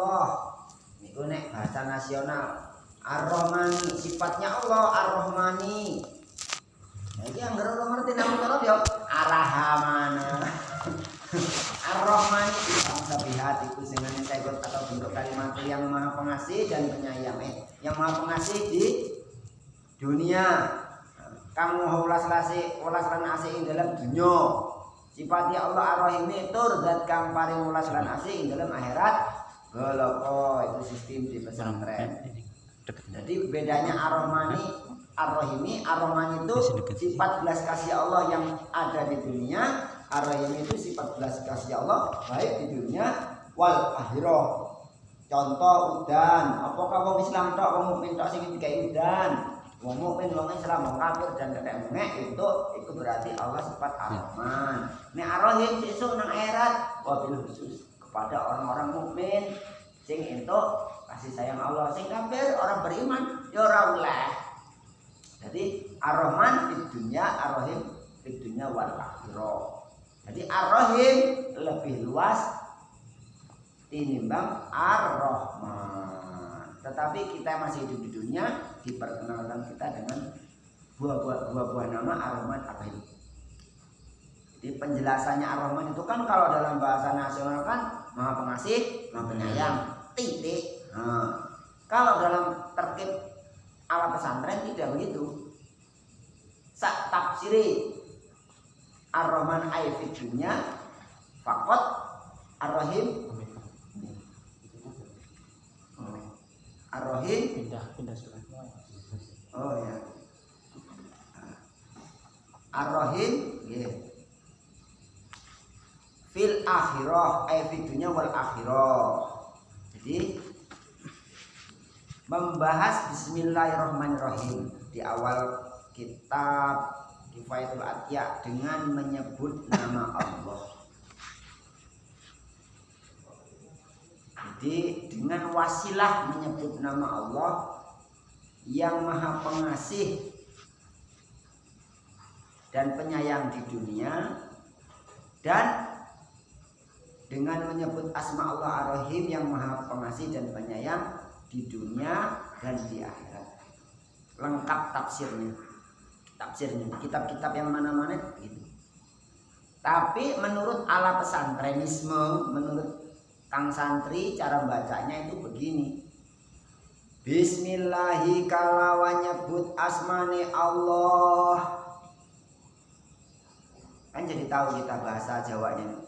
Allah. Niku nek bahasa nasional. Ar-Rahmani, sifatnya Allah Ar-Rahmani. Nah, iki anggere ora ngerti nang Arab ya Ar-Rahmana. Ar-Rahmani bangsa bihat itu dengan tegot atau bentuk kalimat yang maha pengasih dan penyayang. Yang maha pengasih di dunia. Kamu ulas lan asih ing dalam dunia. Sifatnya Allah Ar-Rahim itu zat kang paring ulas lan asih ing dalam akhirat. Goloko itu sistem di pesantren. Jadi bedanya Ar-Rahmani, Ar-Rahimi. Ar-Rahmani itu sifat belas kasih Allah yang ada di dunia. Ar-Rahim itu sifat belas kasih Allah baik di dunia wal akhirah. Contoh udan. Apakah wong Islam tok, wong mukmin tok sing dikai udan? Wong mukmin, wong Islam, wong kafir dan kakek mengek itu berarti Allah sifat Ar-Rahman. Nek Ar-Rahim sesuk nang akhirat wabil khusus kepada orang-orang mukmin sing entuk kasih sayang Allah. Sing kafir orang beriman ya ora oleh. Jadi Ar-Rahman di dunia, Ar-Rahim di dunia wal akhirah. Jadi Ar-Rahim lebih luas tinimbang Ar-Rahman. Tetapi kita masih hidup di dunia, diperkenalkan kita dengan buah nama Ar-Rahman Ar-Rahim. Jadi penjelasannya Ar-Rahman itu kan kalau dalam bahasa nasional kan maha pengasih, maha penyayang, titik. Nah, kalau dalam terkib ala pesantren tidak begitu. Sak tafsiri Ar-Rahman ayat dunya fakot Ar-Rahim Ar-Rahim pindah surat. Oh ya. Ar-Rahim yeah. Fil akhirah ayat dunya wal akhirah. Jadi membahas Bismillahirrahmanirrahim di awal kitab Kifayatul Atqiya dengan menyebut nama Allah. Jadi dengan wasilah menyebut nama Allah yang maha pengasih dan penyayang di dunia, dan dengan menyebut asma Allah Ar-Rahim yang maha pengasih dan penyayang di dunia dan di akhirat. Lengkap tafsirnya kitab-kitab yang mana-mana gitu. Tapi menurut ala pesantrenisme, menurut Kang Santri, cara bacanya itu begini. Bismillahi kalawan nyebut asmane Allah. Kan jadi tahu kita bahasa Jawanya.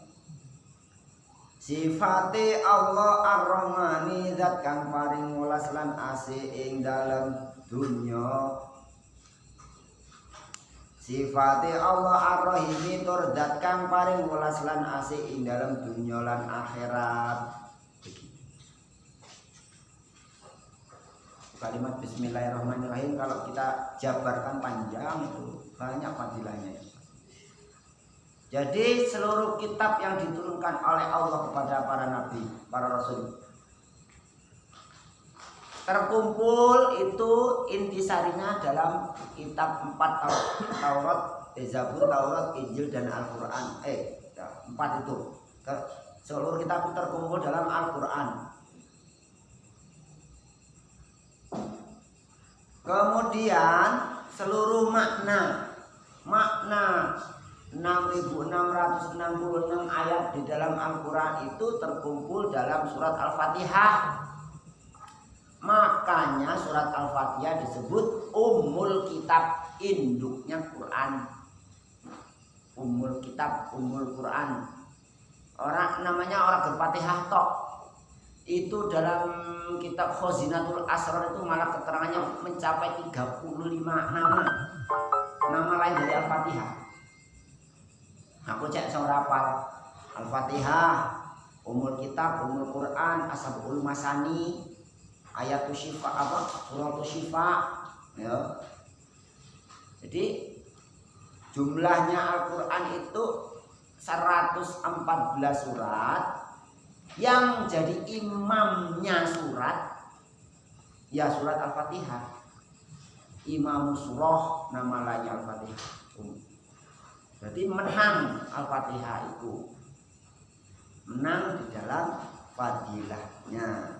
Sifate Allah Ar-Rahmani zat kang paring welas lan asih ing dalam dunya. Sifate Allah Ar-Rahim tur zat kang paring welas lan asih ing dalam dunya lan akhirat. Kalimat Bismillahirrahmanirrahim kalau kita jabarkan panjang itu banyak fadilahnya. Jadi seluruh kitab yang diturunkan oleh Allah kepada para nabi, para rasul, terkumpul itu intisarinya dalam kitab 4 Taurat, Zabur, Taurat, Injil dan Al-Quran. 4 itu. Seluruh kitab itu terkumpul dalam Al-Quran. Kemudian seluruh makna 6.666 ayat di dalam Al-Quran itu terkumpul dalam surat Al-Fatihah. Makanya surat Al-Fatihah disebut Ummul Kitab, induknya Quran. Ummul Kitab, Ummul Quran. Namanya orang berfatihah tok. Itu dalam kitab Khazinatul Asrar itu malah keterangannya mencapai 35 nama lain dari Al-Fatihah. Aku cek seorang hafal Al-Fatihah, Ummul Kitab, Ummul Quran, Ashabul Masani, Ayatul Syifa, Suratul Syifa, ya. Jadi jumlahnya Al-Quran itu 114 surat. Yang jadi imamnya surat ya surat Al-Fatihah. Imam surah nama lainnya Al-Fatihah. Berarti menang Al-Fatihah itu. Menang di dalam fadilahnya.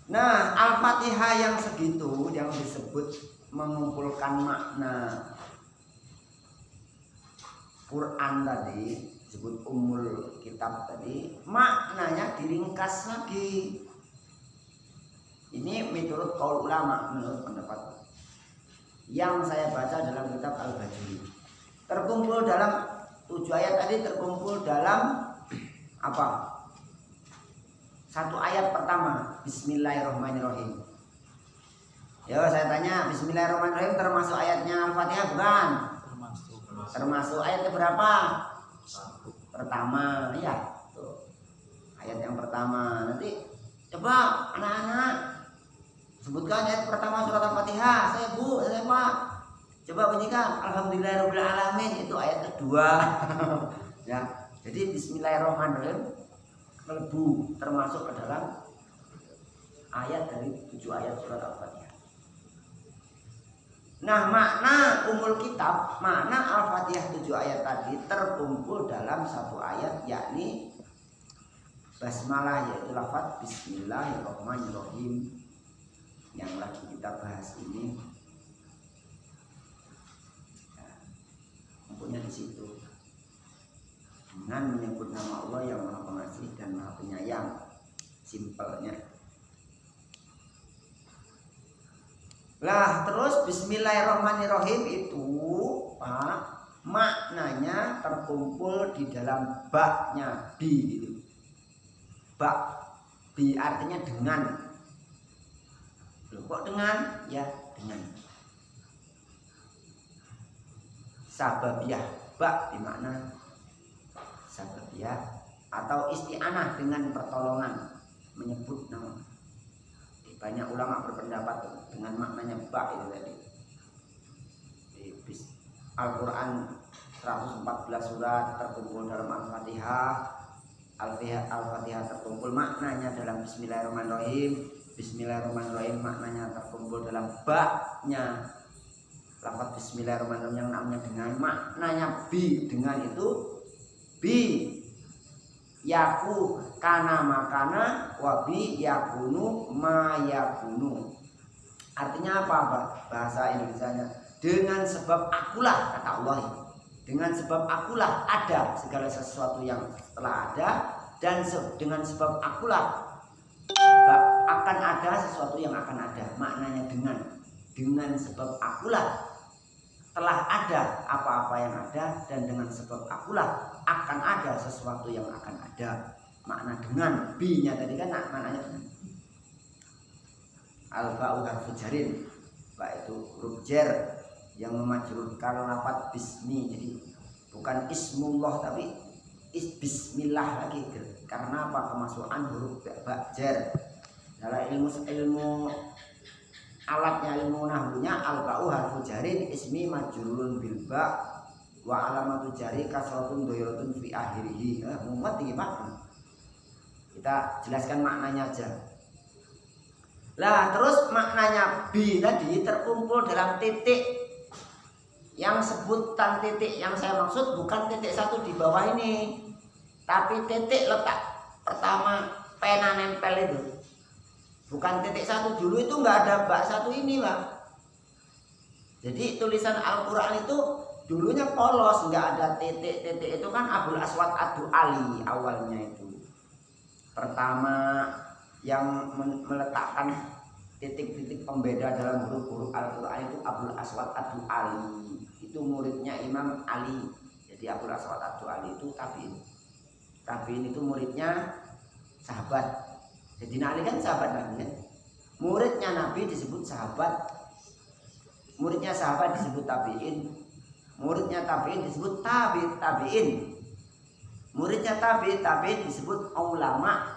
Nah, Al-Fatihah yang segitu yang disebut mengumpulkan makna Quran tadi, disebut Ummul Kitab tadi, maknanya diringkas lagi. Ini menurut qaul ulama, menurut pendapat yang saya baca dalam kitab Al-Bajuri. Terkumpul dalam 7 ayat tadi, terkumpul dalam apa? Satu ayat pertama, Bismillahirrahmanirrahim. Ya, saya tanya, Bismillahirrahmanirrahim termasuk ayatnya Al-Fatihah bukan? Termasuk ayat berapa? Pertama, ya. Tuh. Ayat yang pertama. Nanti coba anak-anak sebutkan ayat pertama surat Al-Fatihah. Saya Bu, saya Pak. Coba bunyikan Alhamdulillahirabbil alamin, itu ayat kedua. Ya. Jadi Bismillahirrahmanirrahim melebu termasuk ke dalam ayat dari 7 ayat surat Al-Fatihah. Nah, makna Ummul Kitab, makna Al-Fatihah 7 ayat tadi terkumpul dalam satu ayat, yakni basmalah, yaitu lafaz Bismillahirrahmanirrahim yang lagi kita bahas ini. Nah, mempunyai di situ dengan menyebut nama Allah yang Maha Pengasih dan Maha Penyayang, simpelnya. Lah terus Bismillahirrahmanirrahim itu Pak, maknanya terkumpul di dalam baknya bi itu. Bak, bi artinya dengan. Loh, kok dengan? Ya dengan. Sababiyah, bak dimakna sababiyah atau isti'anah, dengan pertolongan, menyebut nama. Banyak ulama berpendapat dengan maknanya bak itu tadi. Di Al-Quran 114 surat terkumpul dalam Al-Fatihah. Al-Fatihah terkumpul maknanya dalam Bismillahirrahmanirrahim. Bismillahirrahmanirrahim maknanya terkumpul dalam baknya lafaz Bismillahirrahmanirrahim yang namanya dengan, maknanya bi dengan itu bi yaku kana makana wabi yakunu ma yakunu. Artinya apa bahasa Indonesianya? Dengan sebab akulah, kata Allah, dengan sebab akulah ada segala sesuatu yang telah ada, dan dengan sebab akulah akan ada sesuatu yang akan ada. Maknanya dengan sebab akulah telah ada apa-apa yang ada, dan dengan sebab akulah akan ada sesuatu yang akan ada. Makna dengan bi-nya tadi kan maknanya dengan. Al-ba'u harfu jarin, ba itu huruf jar yang memajrurkan lafaz bismi. Jadi bukan ismullah tapi bismillah lagi. Karena apa? Kemasukan huruf ba jar. Dalam ilmu alatnya, ilmu nahwunya, al-ba'u harfu jarin ismi majrurun bil ba wa alamatu jari kasratun dhairatun fi akhirih. Muat iki Pak. Kita jelaskan maknanya aja. Lah terus maknanya bi tadi terkumpul dalam titik. Yang sebutan titik yang saya maksud bukan titik satu di bawah ini, tapi titik letak pertama pena nempel itu. Bukan titik satu dulu, itu nggak ada bak satu ini Pak. Jadi tulisan Al-Quran itu dulunya polos, nggak ada titik-titik. Itu kan Abul Aswad Ad-Du'ali awalnya itu. Pertama yang meletakkan titik-titik pembeda dalam huruf-huruf Al-Quran itu Abul Aswad Ad-Du'ali. Itu muridnya Imam Ali. Jadi Abul Aswad Ad-Du'ali itu tabi'in. Tabi'in itu muridnya sahabat. Jadi Ali kan sahabat Nabi kan? Muridnya Nabi disebut sahabat. Muridnya sahabat disebut tabi'in. Muridnya tabi'in disebut tabi'in. Muridnya tabi'in disebut ulama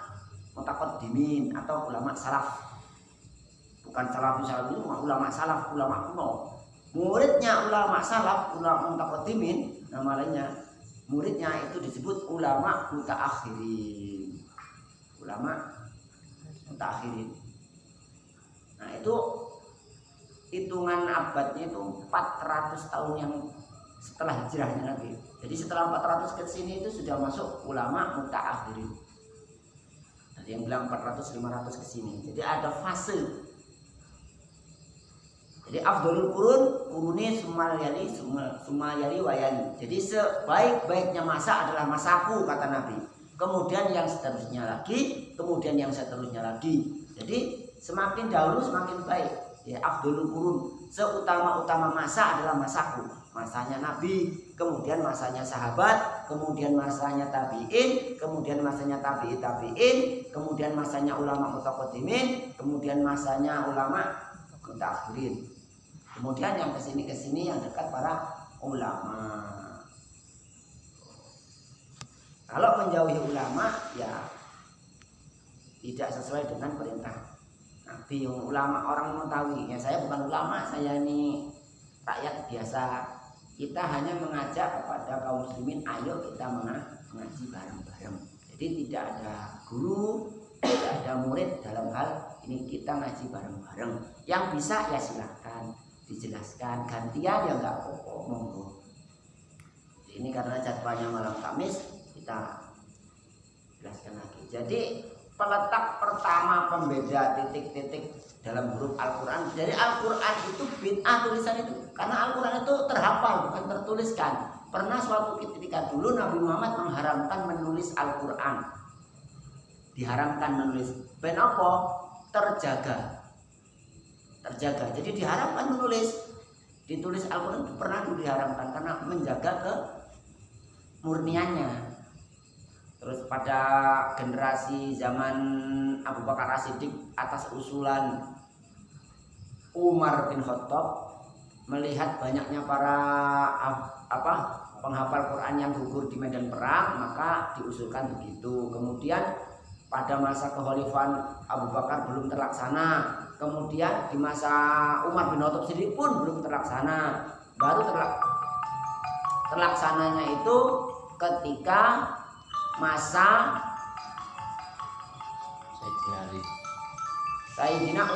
mutaqaddimin atau ulama salaf. Bukan salafus itu, ulama salaf, ulama kuno. Muridnya ulama salaf, ulama mutaqaddimin, nama lainnya. Muridnya itu disebut ulama mutaakhirin. Ulama mutaakhirin. Nah, itu hitungan abadnya itu 400 tahun yang setelah hijrahnya Nabi. Jadi setelah 400 ke sini itu sudah masuk ulama mutaakhirin. yang bilang 400 500 ke sini. Jadi ada fase. Jadi afdhalul quruni sumayali wayali. Jadi sebaik-baiknya masa adalah masaku, kata Nabi. Kemudian yang seterusnya lagi, kemudian yang seterusnya lagi. Jadi semakin dahulu semakin baik. Ya, afdhalul qurun, seutama-utama masa adalah masaku. Masanya Nabi, kemudian masanya sahabat, kemudian masanya tabi'in, kemudian masanya tabi'in, kemudian masanya ulama mutaqaddimin, kemudian masanya ulama mutaakhirin. Kemudian yang kesini yang dekat para ulama. Kalau menjauhi ulama ya tidak sesuai dengan perintah Nabi. Ulama orang mengetahui. Ya saya bukan ulama, saya ini rakyat biasa. Kita hanya mengajak kepada kaum muslimin, ayo kita mengaji bareng-bareng. Jadi tidak ada guru, tidak ada murid dalam hal ini, kita ngaji bareng-bareng. Yang bisa ya silakan dijelaskan, gantian ya nggak apa-apa, monggo. Ini karena jadwalnya malam Kamis, kita jelaskan lagi. Jadi peletak pertama pembeda titik-titik dalam huruf Al-Quran. Jadi Al-Quran itu bid'ah tulisan itu, karena Al-Quran itu terhafal bukan tertuliskan. Pernah suatu ketika dulu Nabi Muhammad mengharamkan menulis Al-Quran, diharamkan menulis. Ben apa? Terjaga. Jadi diharamkan ditulis Al-Quran itu pernah diharamkan karena menjaga kemurniannya. Terus pada generasi zaman Abu Bakar As-Siddiq atas usulan Umar bin Khattab, melihat banyaknya para penghafal Quran yang gugur di medan perang, maka diusulkan begitu. Kemudian pada masa kekhalifahan Abu Bakar belum terlaksana. Kemudian di masa Umar bin Khattab sendiri pun belum terlaksana. Baru terlaksananya itu ketika masa Sayyidina